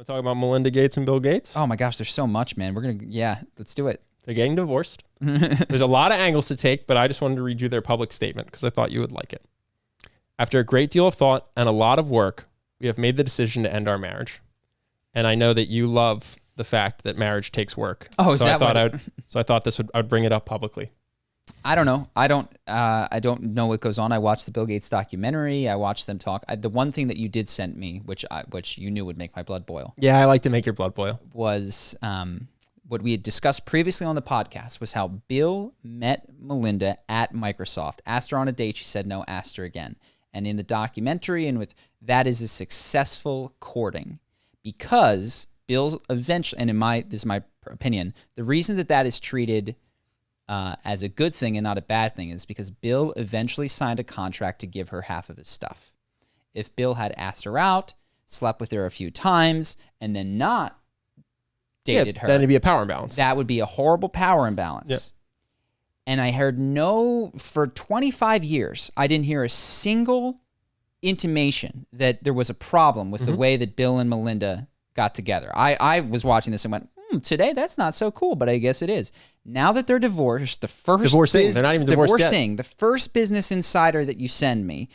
Want to talk about Melinda Gates and Bill Gates? Oh my gosh, there's so much, man. Let's do it. They're getting divorced. There's a lot of angles to take, but I just wanted to read you their public statement because I thought you would like it. After a great deal of thought and a lot of work, we have made the decision to end our marriage. And I know that you love the fact that marriage takes work. Oh, so I thought I'd bring it up publicly. I don't know. I don't know what goes on. I watched the Bill Gates documentary. I watched them talk. The one thing that you did send me, which you knew would make my blood boil. Yeah, I like to make your blood boil. Was what we had discussed previously on the podcast was how Bill met Melinda at Microsoft, asked her on a date. She said no, asked her again. And in the documentary, that is a successful courting because Bill's eventually, and this is my opinion, the reason that is treated as a good thing and not a bad thing is because Bill eventually signed a contract to give her half of his stuff. If Bill had asked her out, slept with her a few times, and then not dated her, then it'd be a power imbalance. That would be a horrible power imbalance. Yep. And I heard for 25 years, I didn't hear a single intimation that there was a problem with the way that Bill and Melinda got together. I was watching this and went, today that's not so cool, but I guess it is. Now that they're divorced, they're not even divorced yet. The first Business Insider that you send me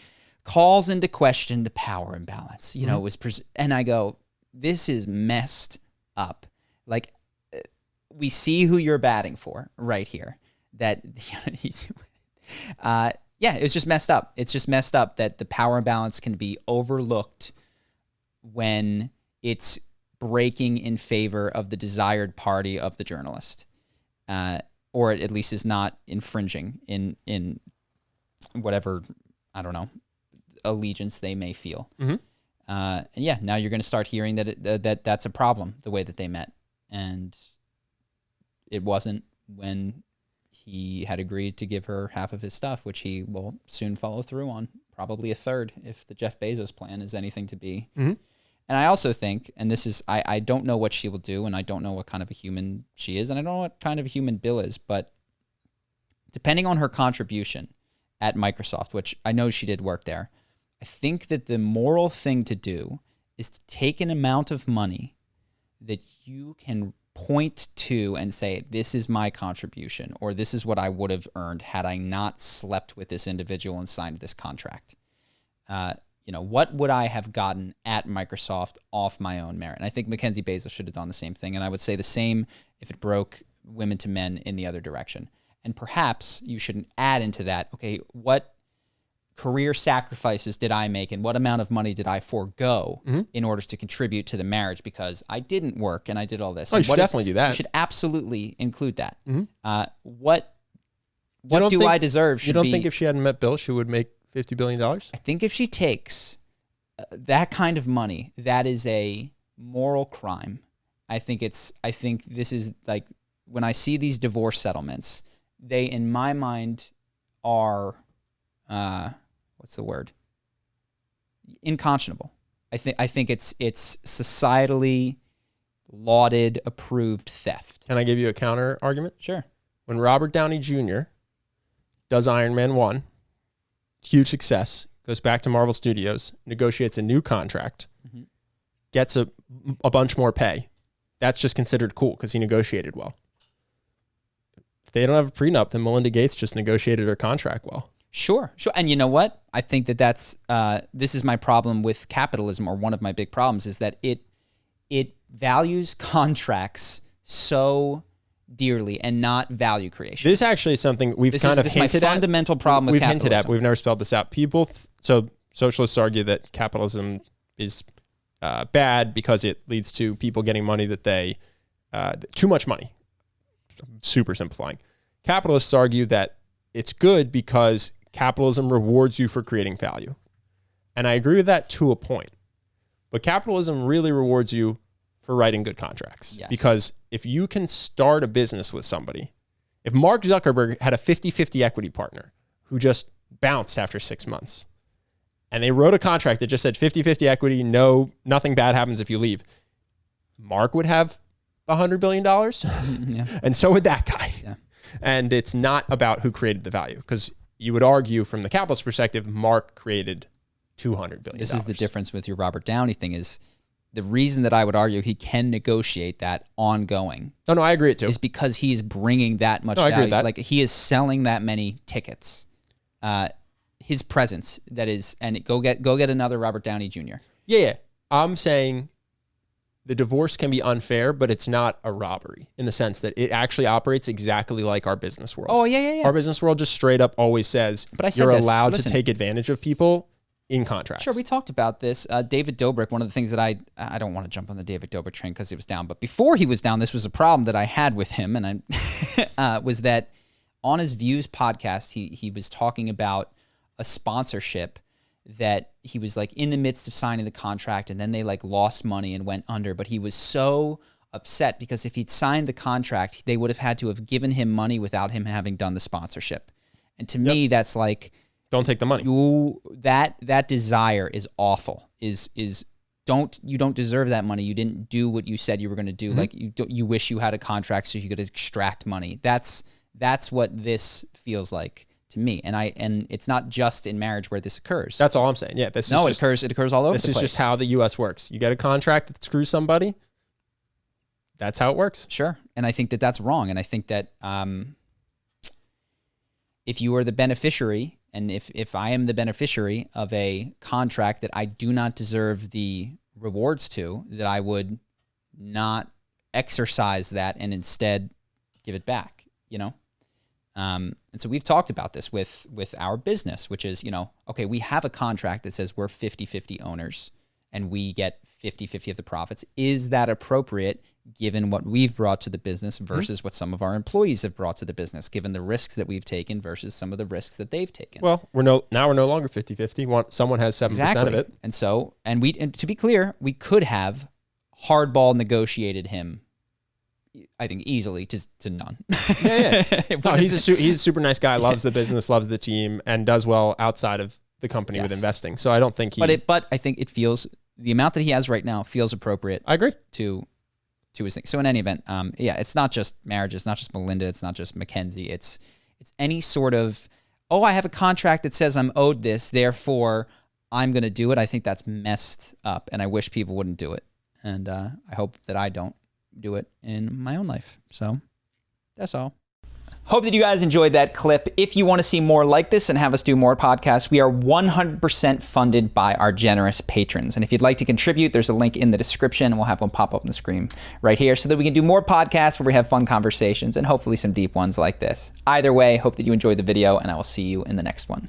calls into question the power imbalance. You know, and I go, this is messed up. Like, we see who you're batting for right here. That it's just messed up. It's just messed up that the power imbalance can be overlooked when it's breaking in favor of the desired party of the journalist, or at least is not infringing in whatever, I don't know, allegiance they may feel. And now you're going to start hearing that that's a problem, the way that they met. And it wasn't when he had agreed to give her half of his stuff, which he will soon follow through on, probably a third if the Jeff Bezos plan is anything to be. And I also think, and this is, I don't know what she will do, and I don't know what kind of a human she is, and I don't know what kind of a human Bill is, but depending on her contribution at Microsoft, which I know she did work there, I think that the moral thing to do is to take an amount of money that you can point to and say, this is my contribution, or this is what I would have earned had I not slept with this individual and signed this contract. What would I have gotten at Microsoft off my own merit? And I think Mackenzie Bezos should have done the same thing. And I would say the same if it broke women to men in the other direction. And perhaps you should add into that, okay, what career sacrifices did I make and what amount of money did I forego in order to contribute to the marriage because I didn't work and I did all this. You should definitely do that. You should absolutely include that. What do I deserve? You don't think if she hadn't met Bill, she would make $50 billion? I think if she takes that kind of money, that is a moral crime. I think this is like, when I see these divorce settlements, they, in my mind, are, what's the word? Unconscionable. I think it's societally lauded, approved theft. Can I give you a counter argument? Sure. When Robert Downey Jr. does Iron Man 1, huge success, goes back to Marvel Studios, negotiates a new contract, gets a bunch more pay. That's just considered cool because he negotiated well. If they don't have a prenup, then Melinda Gates just negotiated her contract well. Sure. And you know what? I think that's this is my problem with capitalism, or one of my big problems, is that it values contracts so dearly and not value creation. This actually is something we've hinted at. This is my fundamental problem with capitalism. We've hinted at, but we've never spelled this out. So socialists argue that capitalism is bad because it leads to people getting money that too much money. Super simplifying. Capitalists argue that it's good because capitalism rewards you for creating value. And I agree with that to a point. But capitalism really rewards you for writing good contracts. Yes. Because if you can start a business with somebody, if Mark Zuckerberg had a 50-50 equity partner who just bounced after 6 months, and they wrote a contract that just said 50-50 equity, nothing bad happens if you leave, Mark would have $100 billion. Yeah. And so would that guy. Yeah. And it's not about who created the value, because you would argue from the capitalist perspective, Mark created $200 billion. This is the difference with your Robert Downey thing, is the reason that I would argue he can negotiate that ongoing No, I agree it too. is because he is bringing that much No, I agree value. with that. Like he is selling that many tickets. His presence, that is, and go get another Robert Downey Jr. Yeah. I'm saying the divorce can be unfair, but it's not a robbery in the sense that it actually operates exactly like our business world. Oh, yeah. Our business world just straight up always says But I said you're this. allowed Listen. to take advantage of people in contracts. Sure, we talked about this. David Dobrik, one of the things that I don't want to jump on the David Dobrik train because he was down, but before he was down, this was a problem that I had with him, and I was that on his Views podcast, he was talking about a sponsorship that he was like in the midst of signing the contract, and then they like lost money and went under, but he was so upset because if he'd signed the contract, they would have had to have given him money without him having done the sponsorship. And to me, that's like, don't take the money. That desire is awful. You don't deserve that money. You didn't do what you said you were going to do. Like you wish you had a contract so you could extract money. That's what this feels like to me. And it's not just in marriage where this occurs. That's all I'm saying. Yeah, it occurs all over the place. This is just how the U.S. works. You get a contract that screws somebody. That's how it works. Sure. And I think that that's wrong. And I think that if you are the beneficiary, and if I am the beneficiary of a contract that I do not deserve the rewards to, that I would not exercise that and instead give it back, And so we've talked about this with our business, which is, okay, we have a contract that says we're 50-50 owners and we get 50-50 of the profits. Is that appropriate given what we've brought to the business versus what some of our employees have brought to the business, given the risks that we've taken versus some of the risks that they've taken? Well, we're no longer 50-50. Someone has 7% of it. And so, and to be clear, we could have hardball negotiated him, I think, easily to none. Yeah. No, he's a super nice guy, loves the business, loves the team, and does well outside of the company with investing. So I don't think But I think it feels, the amount that he has right now feels appropriate. I agree. To his thing. So in any event, it's not just marriage. It's not just Melinda. It's not just Mackenzie. It's any sort of, I have a contract that says I'm owed this, therefore I'm going to do it. I think that's messed up, and I wish people wouldn't do it. And I hope that I don't do it in my own life. So that's all. Hope that you guys enjoyed that clip. If you want to see more like this and have us do more podcasts, we are 100% funded by our generous patrons. And if you'd like to contribute, there's a link in the description, and we'll have one pop up on the screen right here so that we can do more podcasts where we have fun conversations and hopefully some deep ones like this. Either way, hope that you enjoyed the video, and I will see you in the next one.